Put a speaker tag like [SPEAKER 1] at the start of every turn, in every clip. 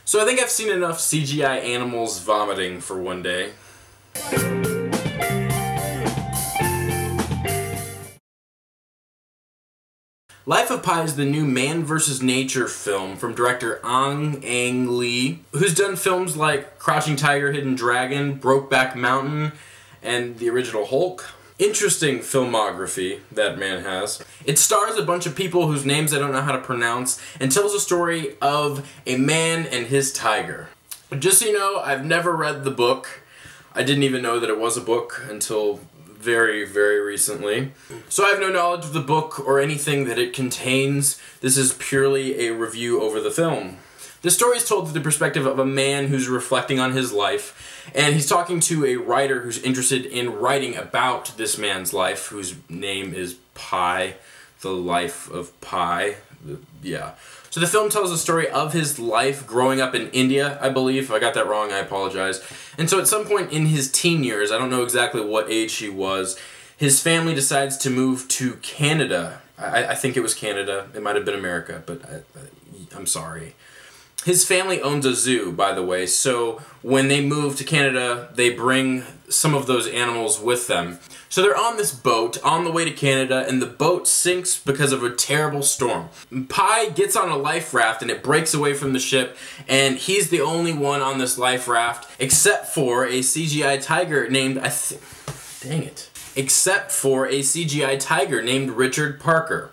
[SPEAKER 1] So I think I've seen enough CGI animals vomiting for one day. Life of Pi is the new man vs. nature film from director Ang Lee, who's done films like Crouching Tiger, Hidden Dragon, Brokeback Mountain, and the original Hulk. Interesting filmography that man has. It stars a bunch of people whose names I don't know how to pronounce and tells a story of a man and his tiger. Just so you know, I've never read the book. I didn't even know that it was a book until very, very recently. So I have no knowledge of the book or anything that it contains. This is purely a review over the film. The story is told through the perspective of a man who's reflecting on his life, and he's talking to a writer who's interested in writing about this man's life, whose name is Pi, the life of Pi. Yeah. So the film tells the story of his life growing up in India, I believe. If I got that wrong, I apologize. And so at some point in his teen years, I don't know exactly what age he was, his family decides to move to Canada. I think it was Canada. It might have been America, but I'm sorry. His family owns a zoo, by the way, so when they move to Canada, they bring some of those animals with them. So they're on this boat on the way to Canada, and the boat sinks because of a terrible storm. Pi gets on a life raft, and it breaks away from the ship, and he's the only one on this life raft, except for a CGI tiger named, except for a CGI tiger named Richard Parker.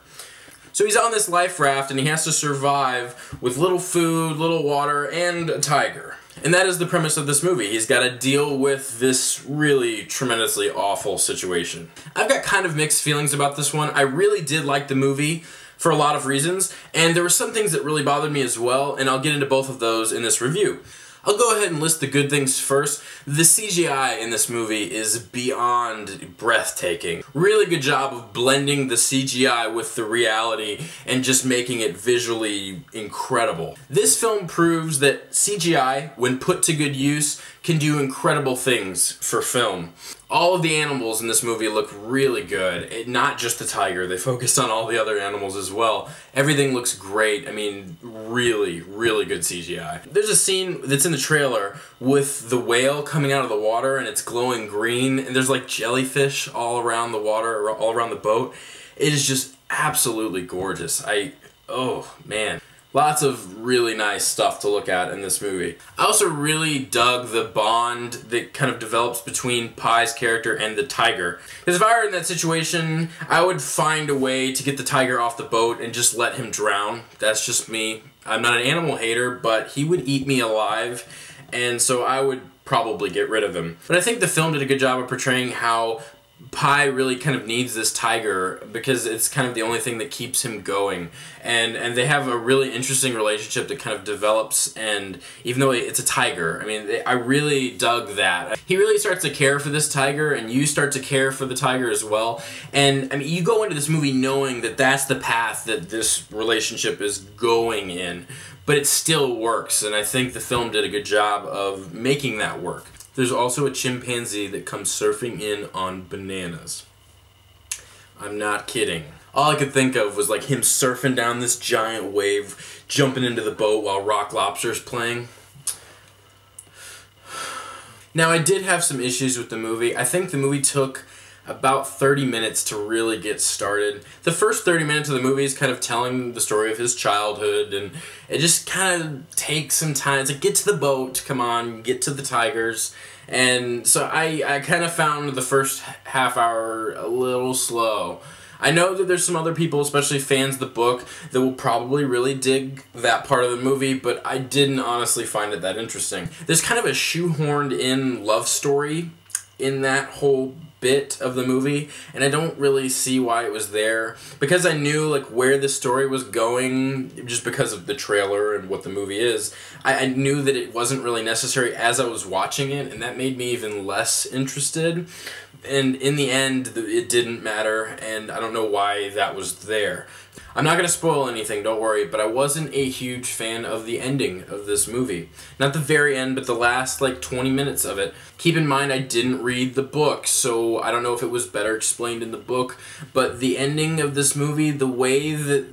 [SPEAKER 1] So he's on this life raft and he has to survive with little food, little water, and a tiger. And that is the premise of this movie. He's got to deal with this really tremendously awful situation. I've got kind of mixed feelings about this one. I really did like the movie for a lot of reasons, and there were some things that really bothered me as well, and I'll get into both of those in this review. I'll go ahead and list the good things first. The CGI in this movie is beyond breathtaking. Really good job of blending the CGI with the reality and just making it visually incredible. This film proves that CGI, when put to good use, can do incredible things for film. All of the animals in this movie look really good. Not just the tiger, they focused on all the other animals as well. Everything looks great. I mean, really, really good CGI. There's a scene that's in the trailer with the whale coming out of the water and it's glowing green, and there's like jellyfish all around the water, all around the boat. It is just absolutely gorgeous. Oh man. Lots of really nice stuff to look at in this movie. I also really dug the bond that kind of develops between Pi's character and the tiger. Because if I were in that situation, I would find a way to get the tiger off the boat and just let him drown. That's just me. I'm not an animal hater, but he would eat me alive, and so I would probably get rid of him. But I think the film did a good job of portraying how Pi really kind of needs this tiger because it's kind of the only thing that keeps him going, and they have a really interesting relationship that kind of develops, and even though it's a tiger, I mean, I really dug that. He really starts to care for this tiger, and you start to care for the tiger as well, and I mean, you go into this movie knowing that that's the path that this relationship is going in, but it still works, and I think the film did a good job of making that work. There's also a chimpanzee that comes surfing in on bananas. I'm not kidding. All I could think of was like him surfing down this giant wave, jumping into the boat while Rock Lobster's playing. Now, I did have some issues with the movie. I think the movie took about 30 minutes to really get started. The first 30 minutes of the movie is kind of telling the story of his childhood, and it just kind of takes some time. It's like, get to the boat, come on, get to the tigers. And so I kind of found the first half hour a little slow. I know that there's some other people, especially fans of the book, that will probably really dig that part of the movie, but I didn't honestly find it that interesting. There's kind of a shoehorned in love story in that whole bit of the movie, and I don't really see why it was there, because I knew like where the story was going just because of the trailer and what the movie is. I knew that it wasn't really necessary as I was watching it, and that made me even less interested, and in the end it didn't matter, and I don't know why that was there. I'm not going to spoil anything, don't worry, but I wasn't a huge fan of the ending of this movie. Not the very end, but the last, like, 20 minutes of it. Keep in mind, I didn't read the book, so I don't know if it was better explained in the book, but the ending of this movie, the way that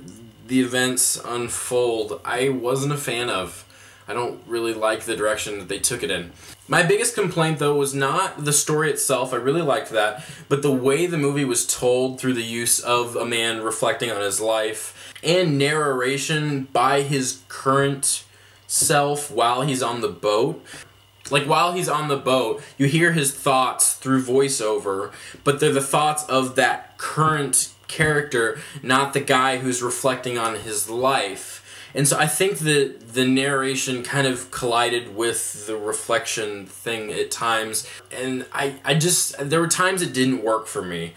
[SPEAKER 1] the events unfold, I wasn't a fan of. I don't really like the direction that they took it in. My biggest complaint, though, was not the story itself. I really liked that, but the way the movie was told through the use of a man reflecting on his life and narration by his current self while he's on the boat. Like, while he's on the boat, you hear his thoughts through voiceover, but they're the thoughts of that current character, not the guy who's reflecting on his life. And so I think that the narration kind of collided with the reflection thing at times, and there were times it didn't work for me.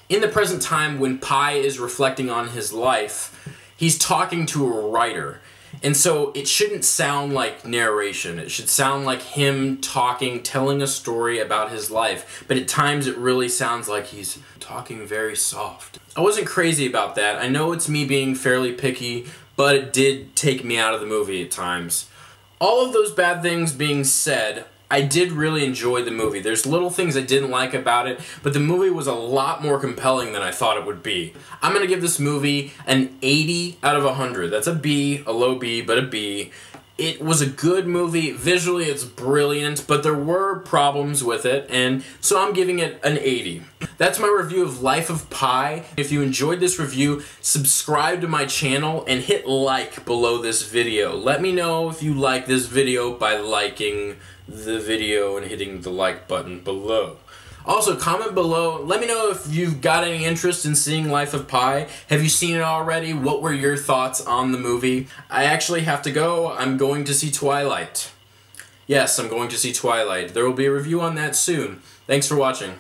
[SPEAKER 1] In the present time, when Pi is reflecting on his life, he's talking to a writer. And so it shouldn't sound like narration. It should sound like him talking, telling a story about his life. But at times it really sounds like he's talking very soft. I wasn't crazy about that. I know it's me being fairly picky, but it did take me out of the movie at times. All of those bad things being said, I did really enjoy the movie. There's little things I didn't like about it, but the movie was a lot more compelling than I thought it would be. I'm going to give this movie an 80 out of 100. That's a B, a low B, but a B. It was a good movie. Visually, it's brilliant, but there were problems with it, and so I'm giving it an 80. That's my review of Life of Pi. If you enjoyed this review, subscribe to my channel and hit like below this video. Let me know if you like this video by liking the video and hitting the like button below. Also, comment below. Let me know if you've got any interest in seeing Life of Pi. Have you seen it already? What were your thoughts on the movie? I actually have to go. I'm going to see Twilight. Yes, I'm going to see Twilight. There will be a review on that soon. Thanks for watching.